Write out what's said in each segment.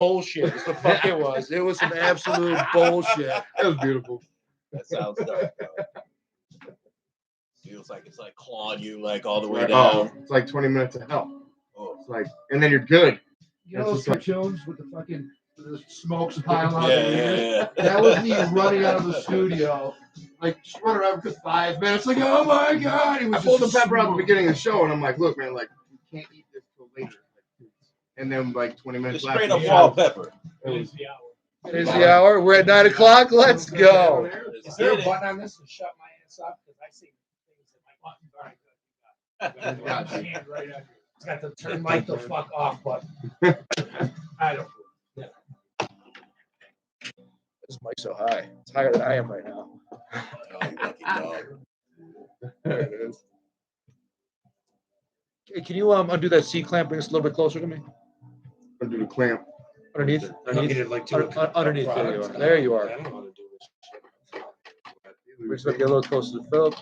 bullshit. It's the fuck it was. It was some absolute bullshit. It was beautiful. That sounds dope, bro. Feels like it's like clawing you like all the way Like, down. it's like 20 minutes of hell. Oh. It's like, and then you're good. You know those cartoons with the fucking the smokes piling out Yeah, the ears? yeah. That was me running out of the studio. Like, just running around for 5 minutes. Like, oh my God. It was I pulled the just pepper out at the smoke. beginning of the show, and I'm like, look, man, like, you can't eat this till later. And then, like, 20 minutes Just straight left. up raw pepper. It was, It is the hour. We're at 9 o'clock. Let's go. Is there a button on this to shut my ass up? Because I see things that my buttons aren't good. Got Got you. my hand right under it. It's got the turn mic the fuck off button. I don't. This mic's so high. It's higher than I am right now. Oh, you lucky dog. there it is. Hey, can you undo that C clamp? Bring us a little bit closer to me. I'll do the clamp. Underneath. Underneath it like Underneath. There you are. There you are. I don't know how to do this shit. We're just gonna get a little closer to Philip.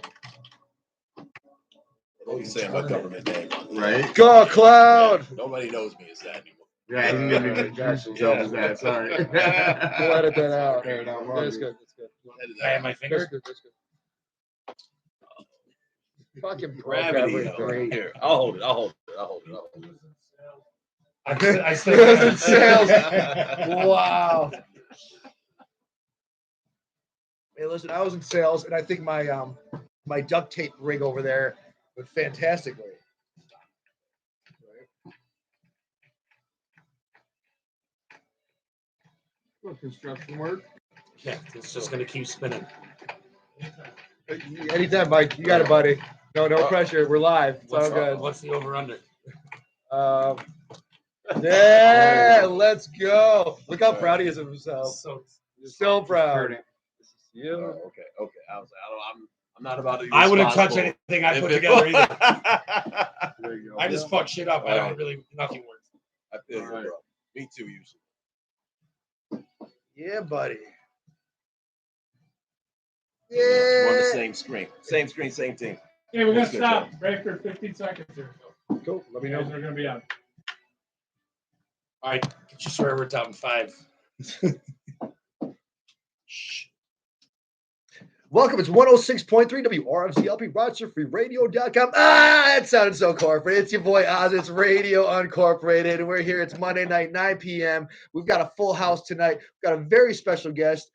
What are you saying my government name? Right? Godcloud. Nobody knows me as that anymore. Yeah, he's going to be introduce himself as that. Sorry. We'll edit that out. Fair enough. That's good. That's good. I have my That's finger. good. That's good. Fucking Gravity. programming, great. Here, I'll hold it. I still It was in sales. Wow. Hey, listen, I was in sales, and I think my my duct tape rig over there went fantastically. Construction work. Yeah, it's just gonna keep spinning. Anytime, Mike. You got it, buddy. No pressure. We're live. It's all good. What's the over under? Yeah, let's go. Look how proud he is of himself. So proud. Hurting. You. Okay. I was like, I'm not about to. I wouldn't touch anything I put together either. There you go. I just fuck shit up. I don't really nothing works. I feel you, All right. bro. Me too, usually. Yeah, buddy. We're on the Yeah. same screen. Same screen, same team. Hey, we're gonna That's good, stop right for 15 seconds here. Cool. Let me You guys know. are gonna be on. All right, get your swear words out in 5. Shh. Welcome. It's 106.3 WRFCLP, RochesterFreeRadio.com. That sounded so corporate. It's your boy Oz. It's Radio Uncorporated. And we're here. It's Monday night, 9 p.m. We've got a full house tonight. We've got a very special guest.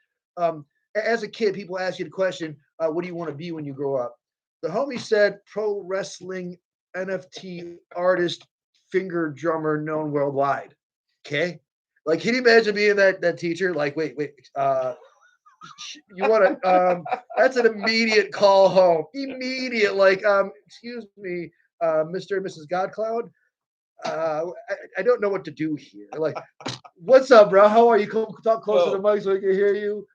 As a kid, people ask you the question, what do you want to be when you grow up? The homie said pro wrestling NFT artist, finger drummer known worldwide. Okay? Like, can you imagine being that teacher? Like, wait, you want to, that's an immediate call home. Immediate, like, excuse me, Mr. and Mrs. Godcloud. I don't know what to do here. Like, what's up, bro? How are you? Talk close to the mic so I can hear you.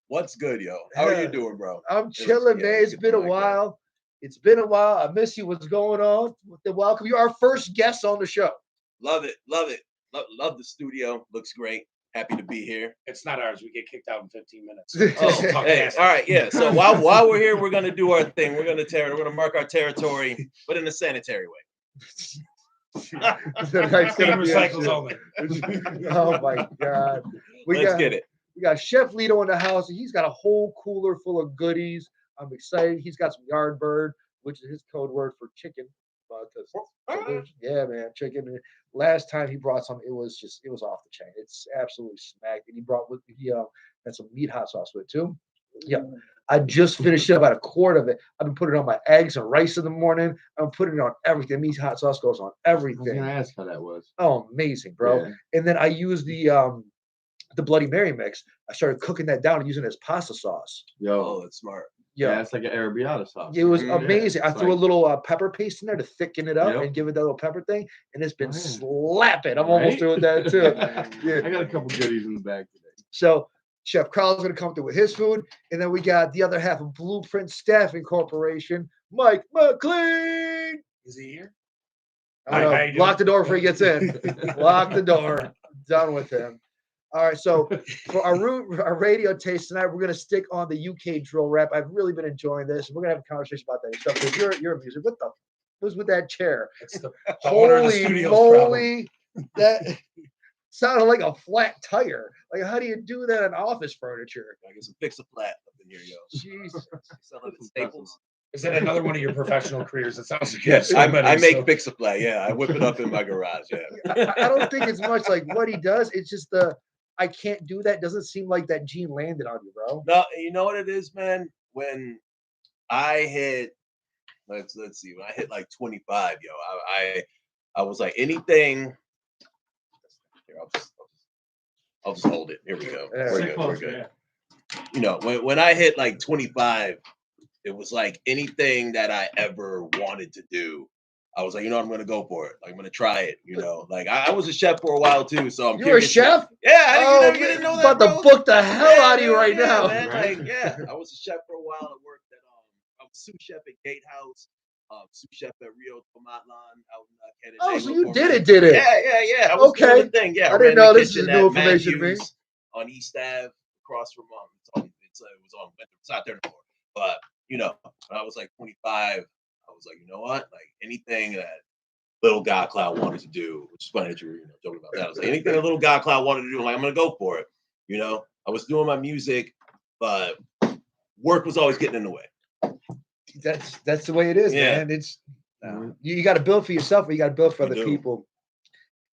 What's good, yo? How are you doing, bro? I'm chilling, man. It's been a while. It's been a while. I miss you. What's going on? Welcome. You're our first guest on the show. Love it. Love the studio. Looks great. Happy to be here. It's not ours. We get kicked out in 15 minutes. Oh, hey, all right, yeah. So while we're here, we're gonna do our thing. We're gonna mark our territory, but in a sanitary way. Recycles only. Oh my God. Let's get it. We got Chef Lito in the house, and he's got a whole cooler full of goodies. I'm excited. He's got some Yardbird, which is his code word for chicken. Yeah, man, chicken. Last time he brought some, it was off the chain. It's absolutely smacked. And he had some meat hot sauce with it too. Yeah. I just finished up about a quart of it. I've been putting it on my eggs and rice in the morning. I'm putting it on everything. Meat hot sauce goes on I was everything. gonna ask how that was. Oh, amazing, bro. Yeah. And then I used the Bloody Mary mix. I started cooking that down and using it as pasta sauce. Yo, Oh, that's smart. Yeah. it's like an arrabbiata sauce. It was Yeah, amazing. I it's threw a like- little pepper paste in there to thicken it up Yep. and give it that little pepper thing. And it's been Man. slapping. I'm almost Right? through with that too. Yeah. I got a couple goodies in the bag today. So Chef Carl's going to come through with his food. And then we got the other half of Blueprint Staffing Corporation, Mike McLean. Is he here? I don't Hi, know. how you Lock the doing? door before he gets in. Lock the door. Done with him. All right. So for our radio taste tonight, we're going to stick on the UK drill rap. I've really been enjoying this. We're going to have a conversation about that stuff because you're a music. What the was with that chair? It's the owner of the Holy studio's moly! That sounded like a flat tire. Like, how do you do that on office furniture? I get some fix-a-flat up in here, yo. Jeez. Selling at Staples. Is that another one of your professional careers? It sounds like Yes, you have so many, I make so- fix-a-flat. Yeah, I whip it up in my garage. Yeah. I don't think it's much like what he does. It's just I can't do that. Doesn't seem like that gene landed on you, bro. No, you know what it is, man? When I hit, let's see, when I hit like 25, yo, I was like anything. Here, I'll just hold it. Here we go. Yeah. We're Sit good. close, We're good. yeah. You know, when I hit like 25, it was like anything that I ever wanted to do. I was like, you know, I'm gonna go for it. Like, I'm gonna try it. You know, like I was a chef for a while too, so I'm You were a curious. chef? Yeah, Oh, you didn't know about that, to bro? book the hell out of you right yeah, now. man. Right? Like, yeah, I was a chef for a while. I worked at I was sous chef at Gatehouse, sous chef at Rio Tomatlan out in Canada. Oh, so you did it. Yeah. I was Okay. doing the thing. Yeah, I didn't ran the know this kitchen is new at information to me. Matthews on East Ave, across from it was on it's not there anymore. But you know, when I was like 25, I was like, you know what? Like anything that little Godcloud wanted to do, which is funny that you were talking about that. I was like, anything that little Godcloud wanted to do, like I'm gonna go for it. You know, I was doing my music, but work was always getting in the way. That's the way it is, Yeah. man. It's you got to build for yourself, or you got to build for You other do. people.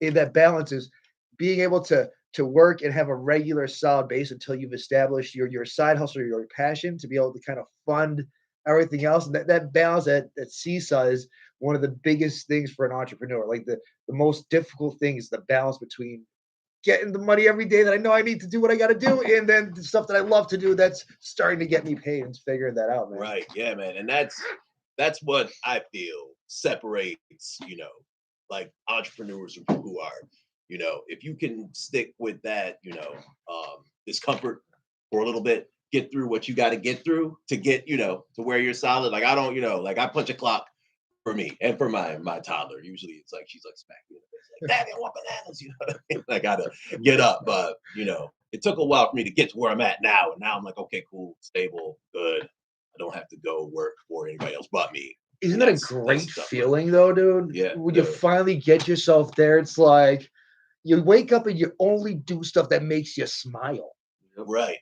And that balance is being able to work and have a regular solid base until you've established your side hustle, your passion, to be able to kind of fund everything else. And that balance, that seesaw is one of the biggest things for an entrepreneur. Like the most difficult thing is the balance between getting the money every day that I know I need to do what I got to do, and then the stuff that I love to do that's starting to get me paid, and figuring that out, man. Right. Yeah, man. And that's what I feel separates, you know, like entrepreneurs from people who are, you know, if you can stick with that, you know, discomfort for a little bit, get through what you got to get through to get, you know, to where you're solid. Like I don't, you know, like I punch a clock for me and for my toddler. Usually it's like she's like smacking me in the face, like, Daddy, I want bananas, you know what I mean? I gotta get up. But you know, it took a while for me to get to where I'm at now. And now I'm like, okay, cool, stable, good. I don't have to go work for anybody else but me. Isn't And that a that's great tough. feeling though, dude? Yeah, When you dude. finally get yourself there, it's like you wake up and you only do stuff that makes you smile. Right.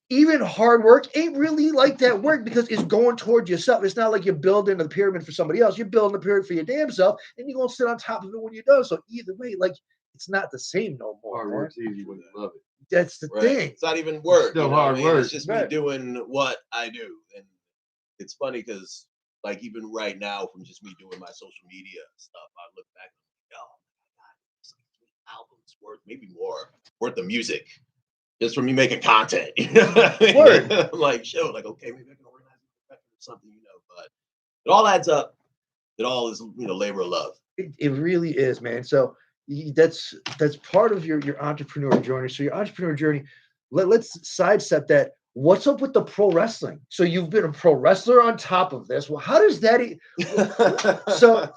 Even hard work ain't really like that work because it's going towards yourself. It's not like you're building the pyramid for somebody else. You're building the pyramid for your damn self, and you're gonna sit on top of it when you're done. So either way, like it's not the same no more. Hard man. work's easy when you love it. That's the Right. thing. It's not even work. Still you know what I hard mean? work. It's just me Right. doing what I do. And it's funny because like even right now, from just me doing my social media stuff, I look back and I'm like, oh my God, it's like 3 albums worth, maybe more, worth of music. Just for me making content. You know what I mean? Word. I'm like, sure, like, okay, maybe I can organize a record or something, you know, but it all adds up. It all is, you know, labor of love. It really is, man. So that's part of your entrepreneur journey. So your entrepreneur journey, let's sidestep that. What's up with the pro wrestling? So you've been a pro wrestler on top of this. Well, how does that? So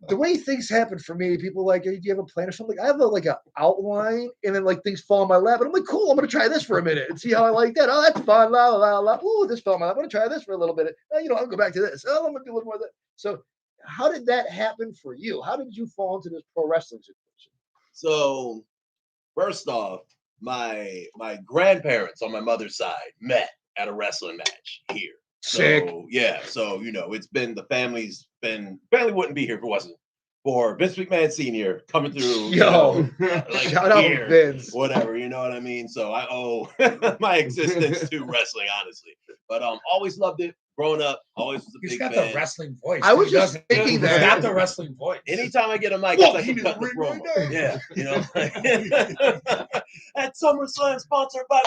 the way things happen for me, people like, hey, do you have a plan or something? I have like an outline, and then like things fall in my lap, and I'm like, cool, I'm gonna try this for a minute and see how I like that. Oh, that's fun. La la la. Ooh, this fell in my lap. I'm gonna try this for a little bit. You know, I'll go back to this. Oh, I'm gonna do a little more of that. So, how did that happen for you? How did you fall into this pro wrestling situation? So first off, my grandparents on my mother's side met at a wrestling match here. Sick. So yeah, so you know, it's been the family wouldn't be here if it wasn't for Vince McMahon Sr. coming through. Yo, like shout out here, Vince. whatever, you know what I mean? So I owe my existence to wrestling, honestly. But always loved it. Growing up, always was a He's big got fan. the wrestling voice. I was He just doesn't. thinking He's that. got the wrestling voice. Anytime I get a mic, Walk it's like into I'm cutting the the ring promo. right now. Yeah, you know. At SummerSlam, sponsored by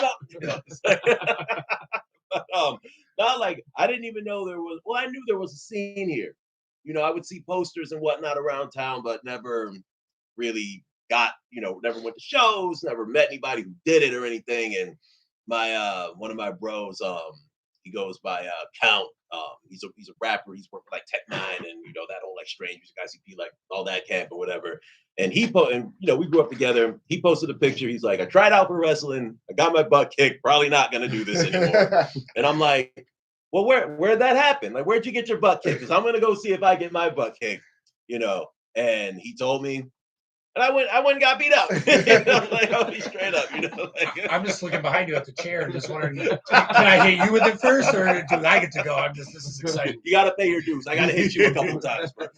not like I didn't even know there was. Well, I knew there was a scene here. You know, I would see posters and whatnot around town, but never really got. You know, never went to shows, never met anybody who did it or anything. And my one of my bros, he goes by Count. He's a rapper. He's worked for like Tech Nine and you know that whole like strange music ICP, like all that camp or whatever. And and you know we grew up together. He posted a picture. He's like, I tried out for wrestling. I got my butt kicked. Probably not gonna do this anymore. And I'm like, well, where'd that happen? Like, where'd you get your butt kicked? Because I'm gonna go see if I get my butt kicked. You know. And he told me. And I went and got beat up. You know, like I'll be straight up, you know. Like, I'm just looking behind you at the chair and just wondering, can I hit you with it first, or do I get to go? This is exciting. you gotta pay your dues. I gotta hit you a couple times first.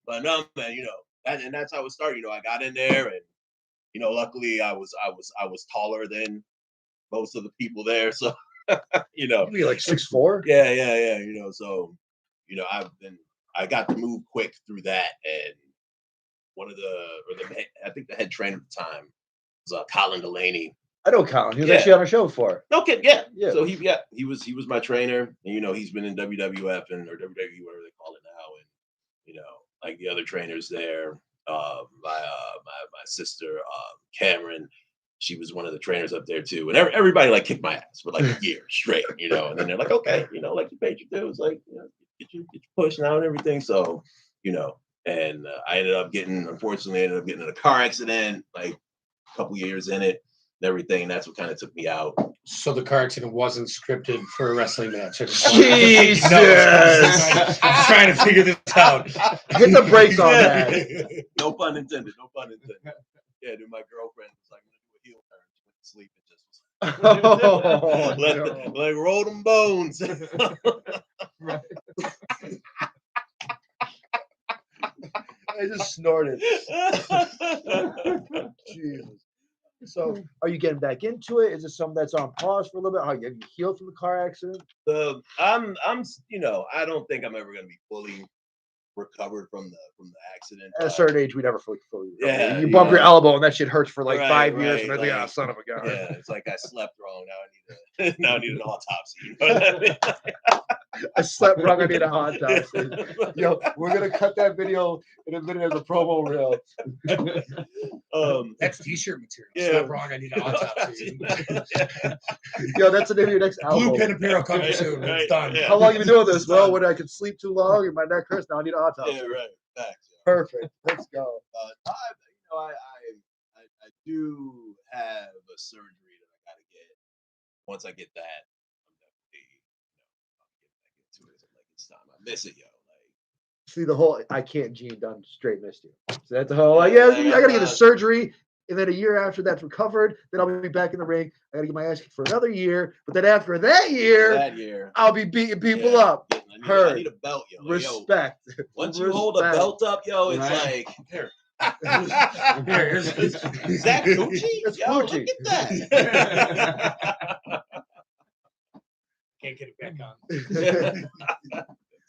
But no, man, you know, and that's how it started. You know, I got in there, and you know, luckily I was taller than most of the people there, so you know, You be like 6'4"? yeah. You know, so you know, I got to move quick through that, and I think the head trainer at the time was Colin Delaney. I know Colin. He was Yeah. actually on our show before. No kid, yeah. Yeah. So he was my trainer, and you know, he's been in WWF or WWE, whatever they call it now, and you know, like the other trainers there, my sister Cameron, she was one of the trainers up there too, and everybody like kicked my ass for like a year straight, you know, and then they're like, okay, you know, like you paid your dues, like you know, get your push now and everything, so you know, and I unfortunately ended up getting in a car accident like a couple years in it and everything, and that's what kind of took me out. So the car accident wasn't scripted for a wrestling match. Jesus! I'm trying to figure this out. Hit the brakes on that. No pun intended. No pun intended. Yeah, dude, my girlfriend was like, I'm gonna do a heel turn. She went to sleep and just Oh, was no. like roll them bones. I just snorted. Jesus. So, are you getting back into it? Is it something that's on pause for a little bit? Have you healed from the car accident? I'm you know, I don't think I'm ever gonna be fully recovered from the accident. At a certain age, we never fully recover. Yeah, You bump yeah. your elbow and that shit hurts for like Right, 5 years, right, and then like, like, son of a gun. Yeah, it's like I slept wrong. Now I need an autopsy. You know what I mean? I slept wrong. I need a hot topsy. Yo, we're gonna cut that video in a minute as a promo reel. That's t-shirt material. Yeah. Slept wrong. I need an autopsy. Yo, that's the name of your next album. Blue Pen Apparel coming soon. Right, It's done. yeah. How long you been doing this? It's Well, done. when I could sleep too long and my neck hurts, now I need an autopsy. Yeah, right. Facts. Yeah. Perfect. Let's go. I do have a surgery that I gotta get. Once I get that, I'm definitely, I'll get back into it. Like it's time. I miss it, yo. Like See, the whole I can't gene done straight missed you. So that's the whole like, yeah, I gotta get the surgery. And then a year after that's recovered, then I'll be back in the ring. I gotta get my ass kicked for another year. But then after that year, I'll be beating people up. I need a belt, yo. Like, Respect. yo. Once you hold a belt up, yo, it's Right. like here. Here's Is that Gucci? It's Yo, Gucci. look at that. Can't get it back on.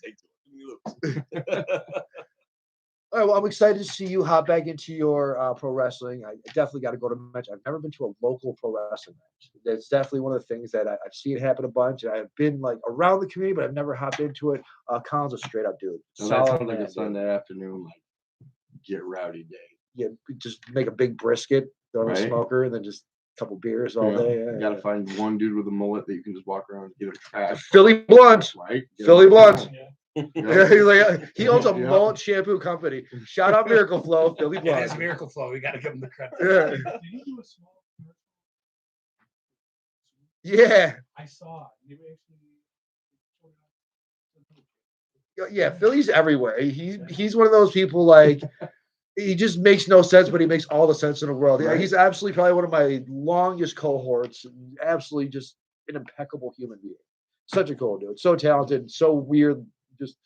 Take two. All right, well, I'm excited to see you hop back into your pro wrestling. I definitely got to go to a match. I've never been to a local pro wrestling match. That's definitely one of the things that I've seen happen a bunch. And I've been like around the community, but I've never hopped into it. Colin's a straight up dude. So that sounds like man, a dude. Sunday afternoon, like get rowdy day. Yeah, just make a big brisket, throw in a Right. smoker, and then just a couple beers all day. You gotta find one dude with a mullet that you can just walk around and give it a trash. Philly Blunt. Right? Philly Blunt. Yeah. He's like, he owns a Yeah. mullet shampoo company. Shout out Miracle Flow, Philly It is Blunt. Miracle Flow. We got to give him the credit. Yeah. Did you do a small Yeah. I saw it. You actually Yeah, Philly's everywhere. He's one of those people like he just makes no sense, but he makes all the sense in the world. Yeah, Right. he's absolutely probably one of my longest cohorts. And absolutely just an impeccable human being. Such a cool dude. So talented, so weird. Just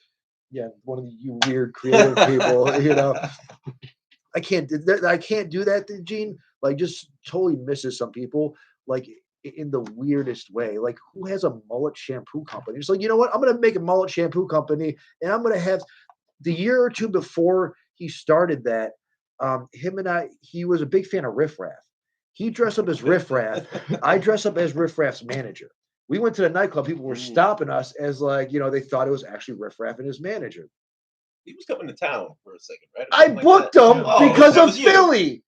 one of you weird creative people. You know, I can't do that, Gene. Like, just totally misses some people. Like in the weirdest way. Like, who has a mullet shampoo company? It's like, you know what? I'm gonna make a mullet shampoo company, and I'm gonna have the year or two before he started that. He was a big fan of Riff Raff. He dressed up as Riff Raff. I dress up as Riff Raff's manager. We went to the nightclub. People were stopping us as like, you know, they thought it was actually Riff Raff and his manager. He was coming to town for a second, right? Or I something like booked that. him Oh, because that of was you. Philly.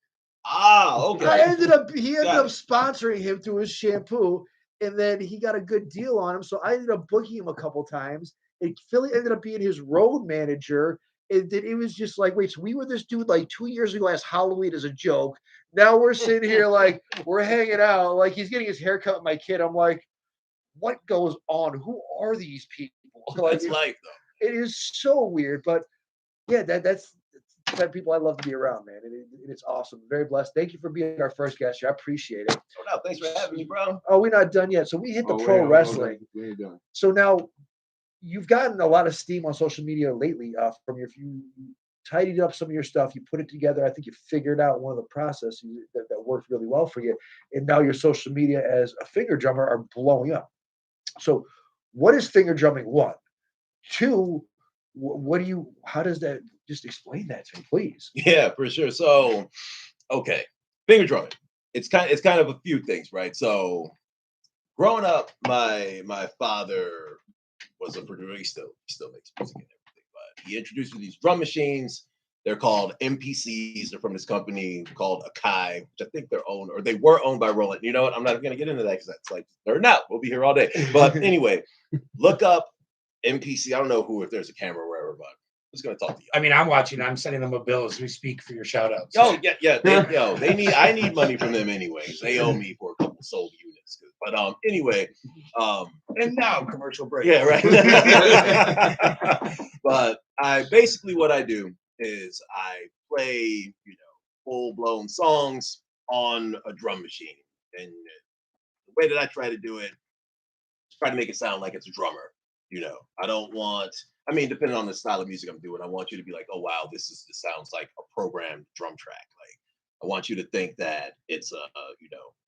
Ah, okay. He ended Got up it. sponsoring him through his shampoo, and then he got a good deal on him. So I ended up booking him a couple times. And Philly ended up being his road manager. And then it was just like, wait, so we were this dude like 2 years ago as Halloween as a joke. Now we're sitting here like we're hanging out, like he's getting his hair cut with my kid. I'm like, what goes on? Who are these people? Like, That's life, though. it is so weird, but yeah, that's the type of people I love to be around, man. It's awesome. Very blessed. Thank you for being our first guest here. I appreciate it. No doubt. Thanks for having me, bro. Oh, we're not done yet. So we hit the pro wrestling. We ain't done. So now you've gotten a lot of steam on social media lately from your you tidied up some of your stuff, you put it together. I think you figured out one of the processes that worked really well for you. And now your social media as a finger drummer are blowing up. So what is finger drumming? One. Two, what do you, how does that, just explain that to me, please. Yeah, for sure. So, okay, finger drumming. It's kind of a few things, right? So growing up, my father was a producer. He still makes music and everything, but he introduced me to these drum machines. They're called MPCs. They're from this company called Akai, which I think they're owned, or they were owned by Roland. You know what? I'm not going to get into that because that's like they're not. We'll be here all day. But anyway, look up MPC. I don't know if there's a camera or wherever, but I'm just going to talk to you. I mean, I'm watching. I'm sending them a bill as we speak for your shout outs. Oh, yeah. I need money from them anyways. They owe me for a couple sold units. But anyway. And now commercial break. Yeah, right. But what I do is I play, full-blown songs on a drum machine. And the way that I try to do it, try to make it sound like it's a drummer. I don't want, depending on the style of music I'm doing, I want you to be like, oh wow, this sounds like a programmed drum track. Like I want you to think that it's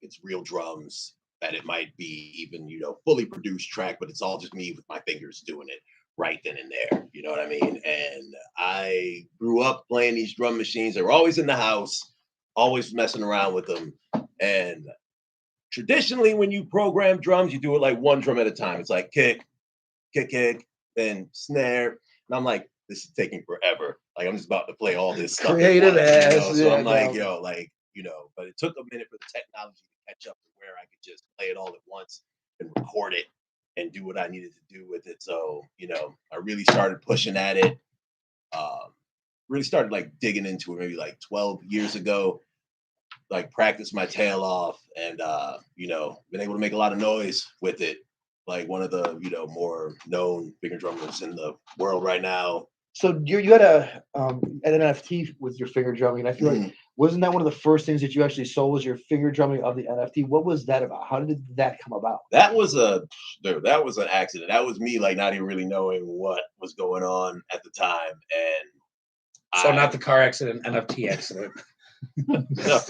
it's real drums, that it might be even, fully produced track, but it's all just me with my fingers doing it right then and there. You know what I mean? And I grew up playing these drum machines. They were always in the house, always messing around with them. And traditionally, when you program drums, you do it like one drum at a time. It's like kick, then snare. And I'm like, this is taking forever. Like I'm just about to play all this stuff. Creative ass. So I'm like, but it took a minute for the technology to catch up to where I could just play it all at once and record it and do what I needed to do with it. So, I really started pushing at it. Really started like digging into it maybe like 12 years ago. Like practiced my tail off and been able to make a lot of noise with it. Like one of the more known finger drummers in the world right now. So you had an NFT with your finger drumming, and I feel like wasn't that one of the first things that you actually sold was your finger drumming of the NFT? What was that about? How did that come about? That was an accident. That was me like not even really knowing what was going on at the time. And so not the car accident, NFT accident. There's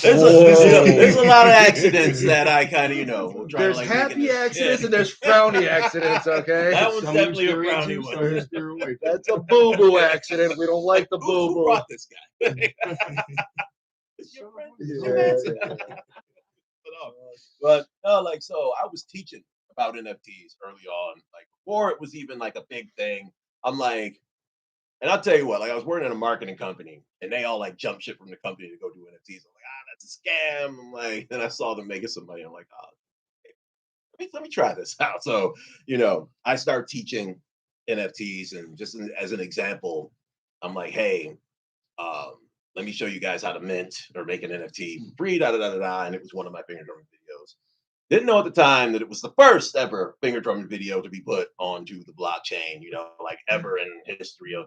a lot of accidents that I kind of there's happy accidents and there's frowny accidents. Okay, that one's definitely a frowny one. That's a boo boo accident. We don't like the boo boo. Who brought this guy? But so I was teaching about NFTs early on, like before it was even like a big thing. I'm like. And I'll tell you what, like I was working in a marketing company and they all like jump ship from the company to go do NFTs. I'm like, that's a scam. I'm like, then I saw them making some money. I'm like, okay, let me try this out. So, I start teaching NFTs and just as an example, I'm like, hey, let me show you guys how to mint or make an NFT free, And it was one of my finger drumming videos. Didn't know at the time that it was the first ever finger drumming video to be put onto the blockchain, like ever in history of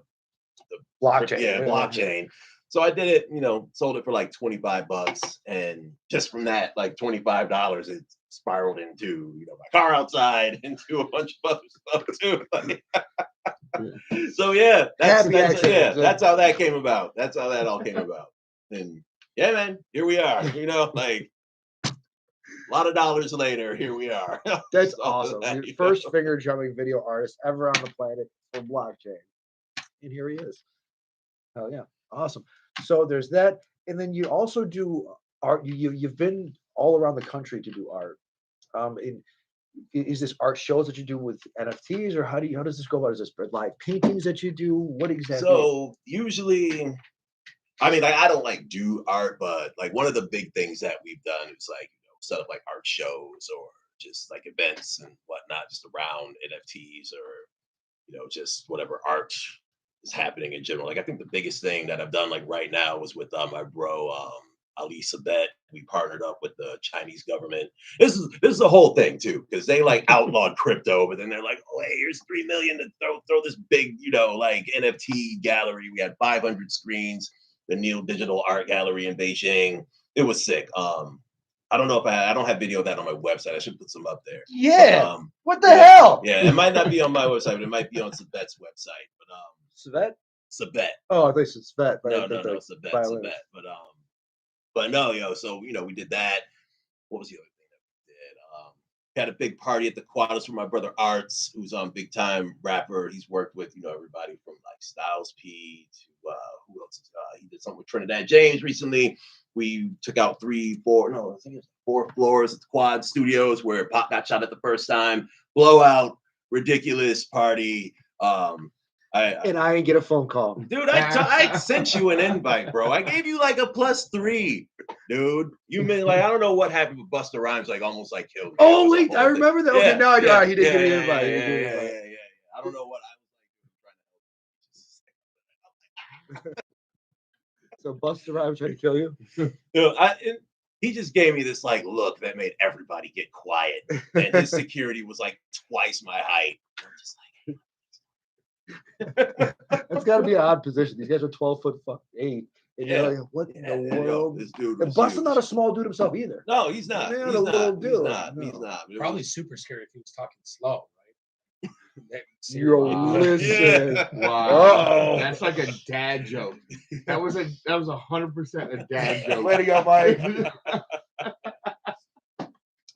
the blockchain. Blockchain. So I did it, sold it for like $25. And just from that, like $25, it spiraled into, my car outside, into a bunch of other stuff too. So yeah, that's how that came about. That's how that all came about. And yeah, man, here we are, like a lot of dollars later, here we are. That's awesome. Your first finger drumming video artist ever on the planet for blockchain. And here he is. Oh yeah, awesome. So there's that, and then you also do art. You've been all around the country to do art. Is this art shows that you do with NFTs, or how does this go about? Is this live paintings that you do? What exactly? So usually, I don't like do art, but like one of the big things that we've done is like set up like art shows or just like events and whatnot, just around NFTs or just whatever art is happening in general. Like I think the biggest thing that I've done like right now was with my bro Alisa bet. We partnered up with the Chinese government. This is the whole thing too, because they like outlawed crypto, but then they're like, oh hey, here's $3 million to throw this big, like NFT gallery. We had 500 screens, the Neo Digital Art Gallery in Beijing. It was sick. I don't know if I don't have video of that on my website. I should put some up there. Yeah. But, What the hell? Yeah, it might not be on my website, but it might be on Sabet's website. But Svet? Sabet. Oh, I thought you said Svet. But No, Sabet. But no, so we did that. What was the other thing that we did? Had a big party at the Quadas for my brother Arts, who's big time rapper. He's worked with everybody from like Styles P to who else? He did something with Trinidad James recently. We took out 4 floors at the Quad Studios where Pop got shot at the first time. Blowout, ridiculous party. And I didn't get a phone call. Dude, I sent you an invite, bro. I gave you like a +3, dude. You mean like I don't know what happened with Busta Rhymes, like almost like killed me. Oh wait, I remember that. Okay, now I do. All right, he did give me an invite. Yeah. I don't know what I was like. So Busta Rhymes trying to kill you? He just gave me this like look that made everybody get quiet, and his security was like twice my height. I'm just like. That's got to be an odd position. These guys are 12'8", and you're like, what in the world? This dude and Busta's not a small dude himself either. No, he's not. Man, he's a not. little dude. He's not. Probably super scary if he was talking slow, right? Yo, listen. Wow. Uh-oh. That's like a dad joke. That was 100% a dad joke. Way to go, Mike.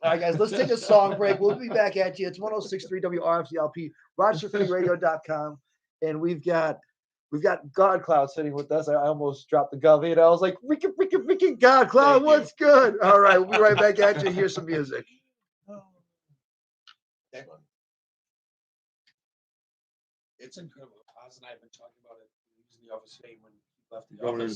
All right, guys, let's take a song break. We'll be back at you. It's 106.3 WRFCLP, RochesterFreeRadio.com, and we've got Godcloud sitting with us. I almost dropped the gov. I was like, freaking Godcloud, what's good? All right, we'll be right back at you. Here's some music. It's incredible. Oz and I have been talking about it. He was in the office today when he left the Going office.